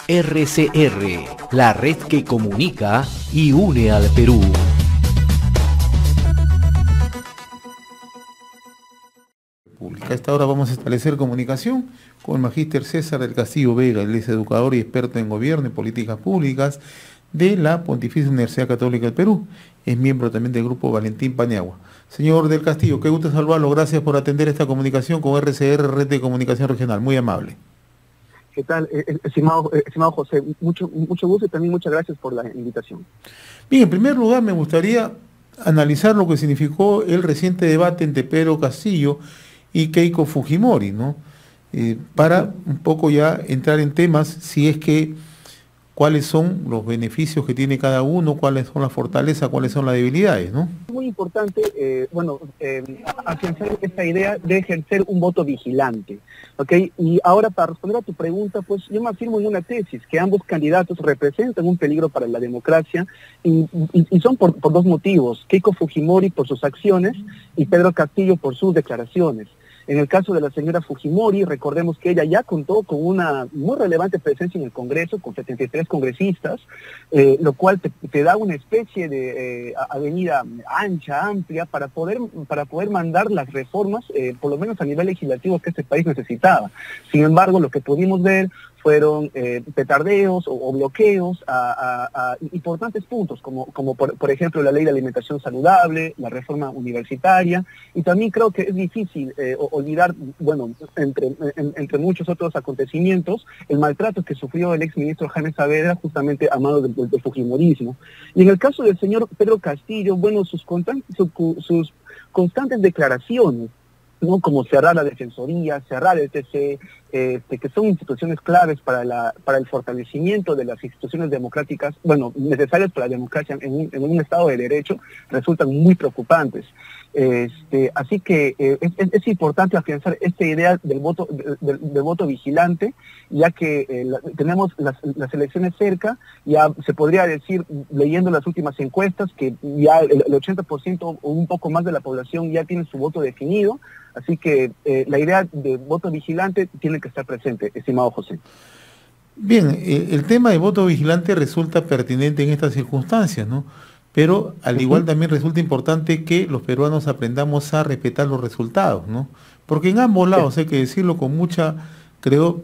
RCR, la red que comunica y une al Perú. A esta hora vamos a establecer comunicación con el magíster César del Castillo Vega. Él es educador y experto en gobierno y políticas públicas de la Pontificia Universidad Católica del Perú. Es miembro también del grupo Valentín Paniagua. Señor del Castillo, qué gusto saludarlo. Gracias por atender esta comunicación con RCR, Red de Comunicación Regional. Muy amable. ¿Qué tal, estimado José? Mucho gusto y también muchas gracias por la invitación. Bien, en primer lugar me gustaría analizar lo que significó el reciente debate entre Pedro Castillo y Keiko Fujimori, ¿no? Para un poco ya entrar en temas, si es que cuáles son los beneficios que tiene cada uno, cuáles son las fortalezas, cuáles son las debilidades, ¿no? Es muy importante, afianzar esta idea de ejercer un voto vigilante, ¿ok? Y ahora, para responder a tu pregunta, pues yo me afirmo en una tesis, que ambos candidatos representan un peligro para la democracia y son por dos motivos: Keiko Fujimori por sus acciones y Pedro Castillo por sus declaraciones. En el caso de la señora Fujimori, recordemos que ella ya contó con una muy relevante presencia en el Congreso, con 73 congresistas, lo cual te da una especie de avenida ancha, amplia, para poder mandar las reformas, por lo menos a nivel legislativo, que este país necesitaba. Sin embargo, lo que pudimos ver fueron petardeos o bloqueos a importantes puntos, como por ejemplo la ley de alimentación saludable, la reforma universitaria, y también creo que es difícil olvidar, bueno, entre muchos otros acontecimientos, el maltrato que sufrió el exministro Jaime Saavedra justamente a manos del fujimorismo. Y en el caso del señor Pedro Castillo, bueno, sus constantes declaraciones, ¿no? Como cerrar la Defensoría, cerrar el TC, que son instituciones claves para el fortalecimiento de las instituciones democráticas, bueno, necesarias para la democracia en un Estado de Derecho, resultan muy preocupantes. Así que es importante afianzar esta idea del voto vigilante, ya que tenemos las elecciones cerca. Ya se podría decir, leyendo las últimas encuestas, que ya el 80% o un poco más de la población ya tiene su voto definido. Así que la idea de voto vigilante tiene que estar presente, estimado José. Bien, el tema de voto vigilante resulta pertinente en estas circunstancias, ¿no? Pero al igual también resulta importante que los peruanos aprendamos a respetar los resultados, ¿no? Porque en ambos lados, hay que decirlo con mucha, creo,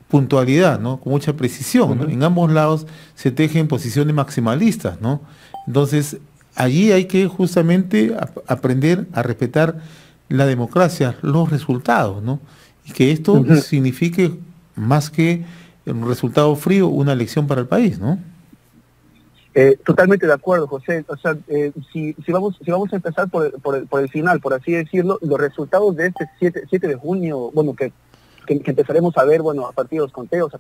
puntualidad, ¿no? Con mucha precisión, ¿no? En ambos lados se tejen posiciones maximalistas, ¿no? Entonces, allí hay que justamente aprender a respetar la democracia, los resultados, ¿no? Y que esto signifique más que un resultado frío, una elección para el país, ¿no? Totalmente de acuerdo, José. O sea, si vamos a empezar por el final, por así decirlo, los resultados de este 7 de junio, bueno, que empezaremos a ver, bueno, a partir de los conteos,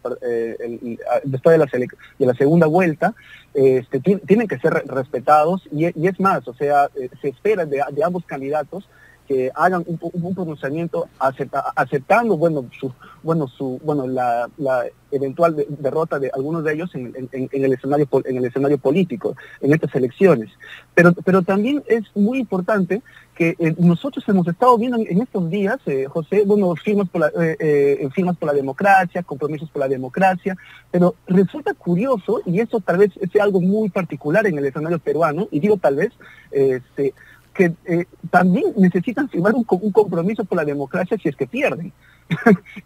después de la segunda vuelta, tienen que ser respetados, y es más, o sea, se espera de ambos candidatos que hagan un pronunciamiento aceptando, la eventual derrota de algunos de ellos en el escenario político en estas elecciones. Pero también es muy importante que nosotros hemos estado viendo en estos días, José, bueno, firmas por la democracia, compromisos por la democracia, pero resulta curioso, y eso tal vez sea algo muy particular en el escenario peruano, y digo tal vez, que también necesitan firmar un compromiso por la democracia si es que pierden.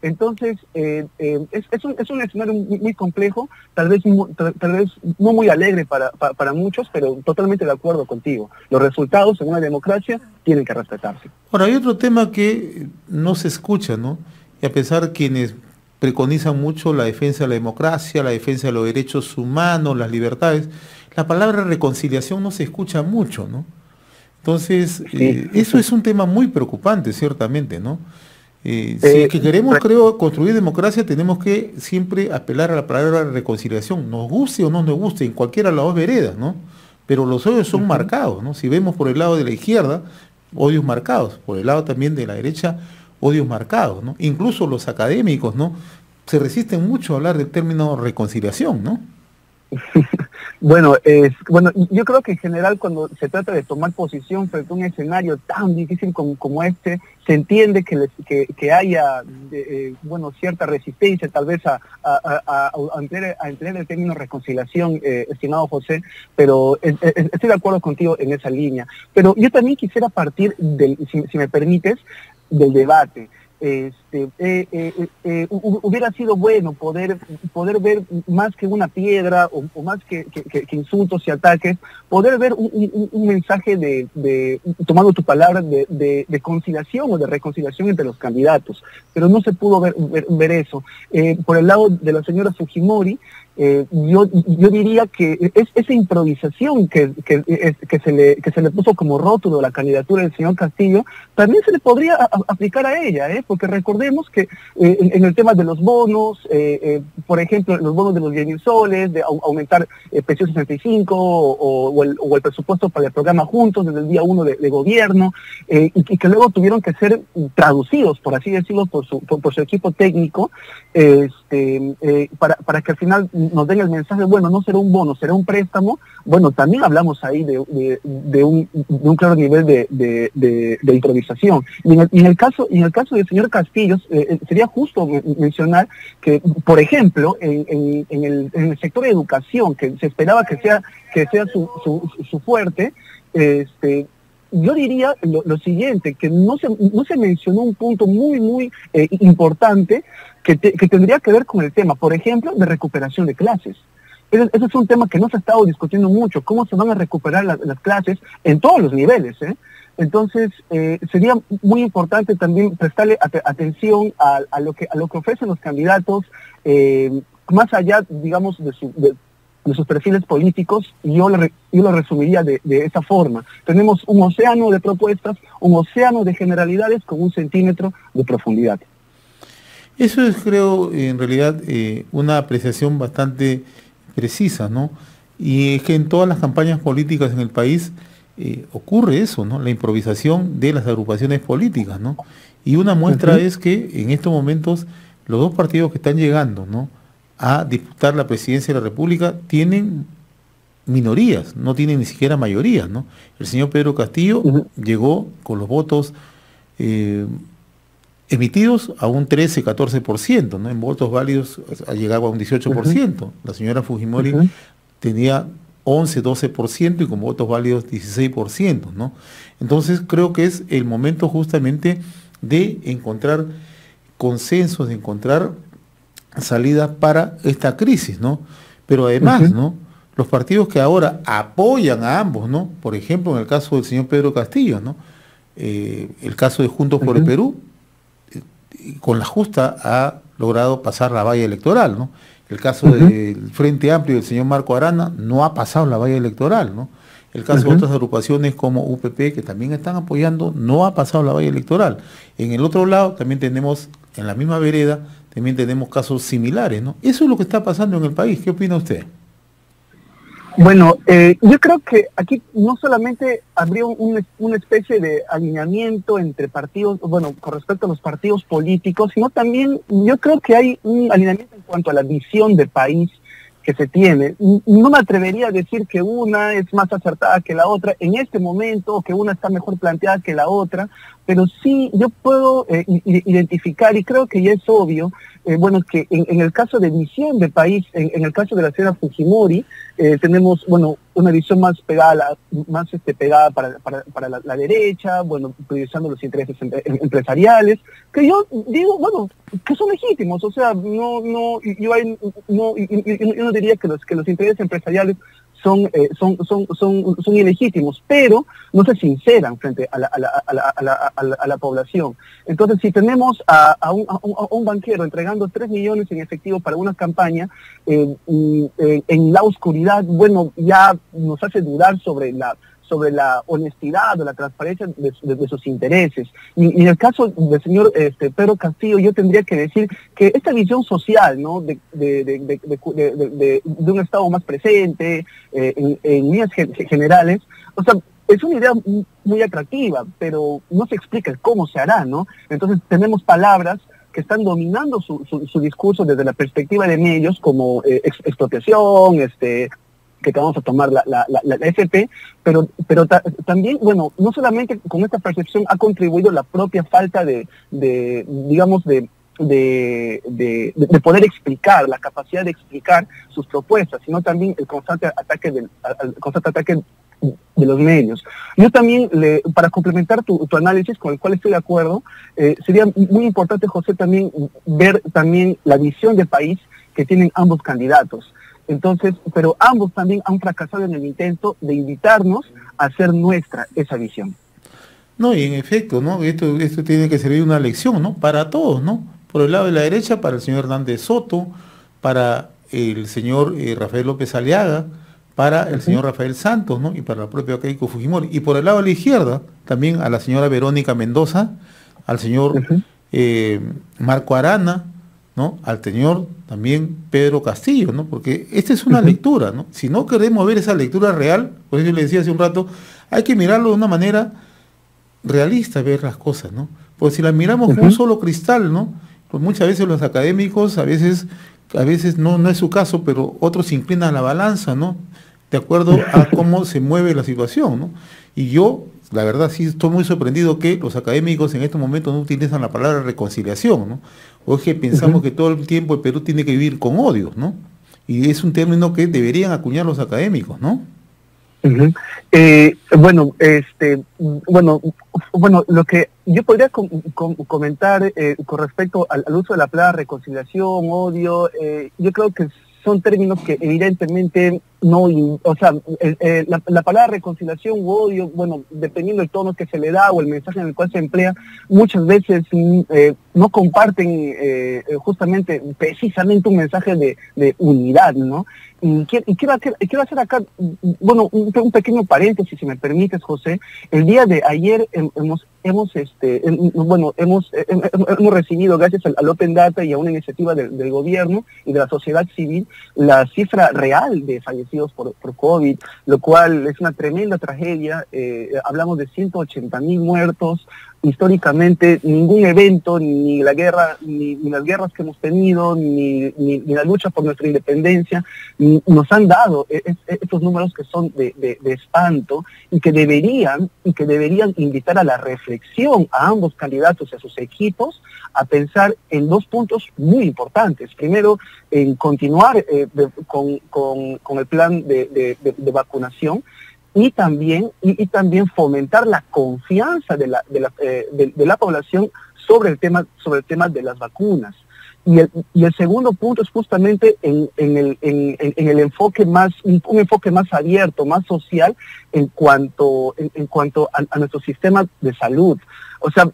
Entonces, es un escenario muy complejo, tal vez no muy alegre para muchos, pero totalmente de acuerdo contigo. Los resultados en una democracia tienen que respetarse. Ahora, hay otro tema que no se escucha, ¿no? Y a pesar quienes preconizan mucho la defensa de la democracia, la defensa de los derechos humanos, las libertades, la palabra reconciliación no se escucha mucho, ¿no? Entonces, eso es un tema muy preocupante, ciertamente, ¿no? Si es que queremos, creo, construir democracia, tenemos que siempre apelar a la palabra reconciliación, nos guste o no nos guste, en cualquiera de las dos veredas, ¿no? Pero los odios son marcados, ¿no? Si vemos por el lado de la izquierda, odios marcados, por el lado también de la derecha, odios marcados, ¿no? Incluso los académicos, ¿no? Se resisten mucho a hablar del término reconciliación, ¿no? Bueno, yo creo que en general cuando se trata de tomar posición frente a un escenario tan difícil como este, se entiende que haya cierta resistencia tal vez a emplear el término reconciliación, estimado José, pero estoy de acuerdo contigo en esa línea. Pero yo también quisiera partir si me permites, del debate. Hubiera sido bueno poder ver más que una piedra o más que insultos y ataques, poder ver un mensaje tomando tu palabra, de conciliación o de reconciliación entre los candidatos, pero no se pudo ver eso. Por el lado de la señora Fujimori, yo diría que esa improvisación que se le puso como rótulo a la candidatura del señor Castillo, también se le podría aplicar a ella, porque recordemos que en el tema de los bonos, por ejemplo, los bonos de los 10.000 soles, de aumentar pensión 65 o el presupuesto para el programa Juntos desde el día 1 de gobierno, y que luego tuvieron que ser traducidos, por así decirlo, por su equipo técnico, para que al final nos den el mensaje, bueno, no será un bono, será un préstamo. Bueno, también hablamos ahí de un claro nivel de improvisación. Y en el caso del señor Castillo, sería justo mencionar que, por ejemplo, en el sector de educación, que se esperaba que sea su fuerte, yo diría lo siguiente, que no se mencionó un punto muy importante que tendría que ver con el tema, por ejemplo, de recuperación de clases. Ese es un tema que no se ha estado discutiendo mucho, cómo se van a recuperar las clases en todos los niveles, Entonces, sería muy importante también prestarle atención a lo que ofrecen los candidatos, más allá, digamos, de sus perfiles políticos, y yo lo resumiría de esa forma. Tenemos un océano de propuestas, un océano de generalidades con 1 centímetro de profundidad. Eso es, creo, en realidad una apreciación bastante precisa, ¿no? Y es que en todas las campañas políticas en el país ocurre eso, ¿no? La improvisación de las agrupaciones políticas, ¿no? Y una muestra es que en estos momentos los dos partidos que están llegando, ¿no?, a disputar la presidencia de la República tienen minorías, no tienen ni siquiera mayoría, ¿no? El señor Pedro Castillo llegó con los votos emitidos a un 13-14%, ¿no? En votos válidos ha llegado a un 18%. La señora Fujimori tenía 11-12% y con votos válidos 16%, ¿no? Entonces creo que es el momento justamente de encontrar consensos, de encontrar salidas para esta crisis, ¿no? Pero además, ¿no?, los partidos que ahora apoyan a ambos, ¿no? Por ejemplo, en el caso del señor Pedro Castillo, ¿no?, el caso de Juntos por el Perú, con la justa ha logrado pasar la valla electoral, ¿no? El caso del Frente Amplio del señor Marco Arana no ha pasado la valla electoral, ¿no? El caso de otras agrupaciones como UPP, que también están apoyando, no ha pasado la valla electoral. En el otro lado también tenemos, en la misma vereda, también tenemos casos similares, ¿no? Eso es lo que está pasando en el país. ¿Qué opina usted? Bueno, yo creo que aquí no solamente habría una especie de alineamiento entre partidos, bueno, con respecto a los partidos políticos, sino también yo creo que hay un alineamiento en cuanto a la visión de país que se tiene. No me atrevería a decir que una es más acertada que la otra en este momento, o que una está mejor planteada que la otra, pero sí yo puedo identificar, y creo que ya es obvio, bueno, que en el caso de visión de país, en el caso de la señora Fujimori, tenemos, bueno, una visión más pegada, pegada para la derecha, bueno, priorizando los intereses empresariales, que yo digo, bueno, que son legítimos, o sea, yo no diría que los intereses empresariales son ilegítimos, pero no se sinceran frente a la población. Entonces, si tenemos a un banquero entregando 3 millones en efectivo para una campaña, en la oscuridad, bueno, ya nos hace dudar sobre la honestidad o la transparencia de sus intereses. Y en el caso del señor Pedro Castillo, yo tendría que decir que esta visión social, ¿no?, de un Estado más presente, en líneas generales, o sea, es una idea muy atractiva, pero no se explica el cómo se hará, ¿no? Entonces tenemos palabras que están dominando su discurso desde la perspectiva de medios, como expropiación, que te vamos a tomar la FP, pero también, bueno, no solamente con esta percepción ha contribuido la propia falta de poder explicar, la capacidad de explicar sus propuestas, sino también el constante ataque de los medios. Yo también, para complementar tu análisis, con el cual estoy de acuerdo, sería muy importante, José, también ver también la visión de país que tienen ambos candidatos. Entonces, pero ambos también han fracasado en el intento de invitarnos a hacer nuestra esa visión. No, y en efecto, ¿no? Esto tiene que servir una lección, ¿no? Para todos, ¿no? Por el lado de la derecha, para el señor Hernández Soto, para el señor Rafael López Aliaga, para el señor Rafael Santos, ¿no? Y para la propia Keiko Fujimori. Y por el lado de la izquierda, también a la señora Verónica Mendoza, al señor Marco Arana, ¿no? Al señor también Pedro Castillo, ¿no? Porque esta es una lectura, ¿no? Si no queremos ver esa lectura real, por eso yo le decía hace un rato, hay que mirarlo de una manera realista, ver las cosas, ¿no? Porque si las miramos con un solo cristal, ¿no? Pues muchas veces los académicos, a veces no es su caso, pero otros inclinan la balanza, ¿no? De acuerdo a cómo se mueve la situación, ¿no? Y yo, la verdad, sí estoy muy sorprendido que los académicos en estos momentos no utilizan la palabra reconciliación, ¿no? O es que pensamos que todo el tiempo el Perú tiene que vivir con odio, ¿no? Y es un término que deberían acuñar los académicos, ¿no? Bueno, lo que yo podría comentar con respecto al uso de la palabra reconciliación, odio, yo creo que son términos que evidentemente no, o sea, la palabra reconciliación u odio, bueno, dependiendo del tono que se le da o el mensaje en el cual se emplea, muchas veces no comparten precisamente un mensaje de unidad, ¿no? Y quiero hacer acá, bueno, un pequeño paréntesis, si me permites, José. El día de ayer hemos recibido, gracias al Open Data y a una iniciativa del gobierno y de la sociedad civil, la cifra real de fallecidos por COVID, lo cual es una tremenda tragedia. Hablamos de 180.000 muertos. Históricamente ningún evento, ni la guerra, ni las guerras que hemos tenido, ni la lucha por nuestra independencia, nos han dado estos números que son de espanto y que deberían invitar a la reflexión a ambos candidatos y a sus equipos a pensar en dos puntos muy importantes. Primero, en continuar con el plan de vacunación, y también fomentar la confianza de la población sobre el tema de las vacunas. Y el segundo punto es justamente en el enfoque un enfoque más abierto, más social en cuanto a nuestro sistema de salud. O sea,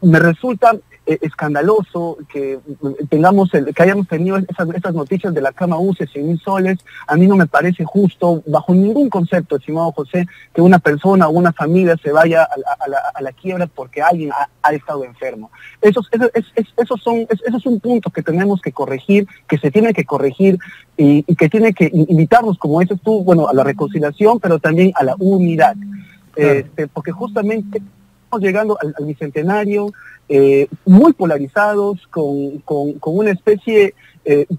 me resulta escandaloso que hayamos tenido esas noticias de la cama UCI, 100.000 soles. A mí no me parece justo, bajo ningún concepto, estimado José, que una persona o una familia se vaya a la quiebra porque alguien ha estado enfermo. Eso es un punto que tenemos que corregir, que se tiene que corregir y que tiene que invitarnos, como dices tú, bueno, a la reconciliación, pero también a la unidad. Porque justamente estamos llegando al bicentenario muy polarizados, con una especie,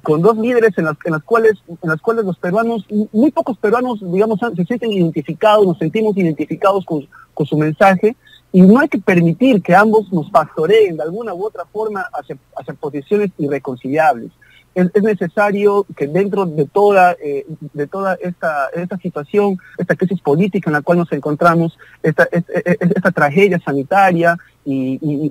con dos líderes en las cuales los peruanos, muy pocos peruanos, digamos, se sienten identificados, nos sentimos identificados con su mensaje, y no hay que permitir que ambos nos pastoreen de alguna u otra forma hacia posiciones irreconciliables. Es necesario que dentro de toda esta situación, esta crisis política en la cual nos encontramos, esta tragedia sanitaria y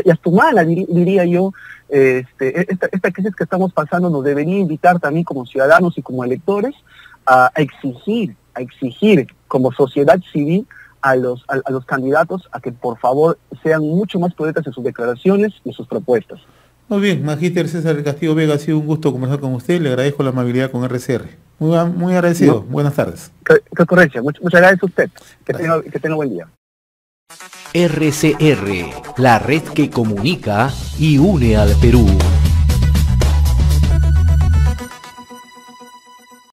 hasta humana, diría yo, esta crisis que estamos pasando nos debería invitar también como ciudadanos y como electores a exigir como sociedad civil a los candidatos a que por favor sean mucho más prudentes en sus declaraciones y sus propuestas. Muy bien, Magíster César del Castillo Vega, ha sido un gusto conversar con usted, le agradezco la amabilidad con RCR. Muy agradecido, buenas tardes. Qué correcto, muchas gracias a usted, que tenga buen día. RCR, la red que comunica y une al Perú.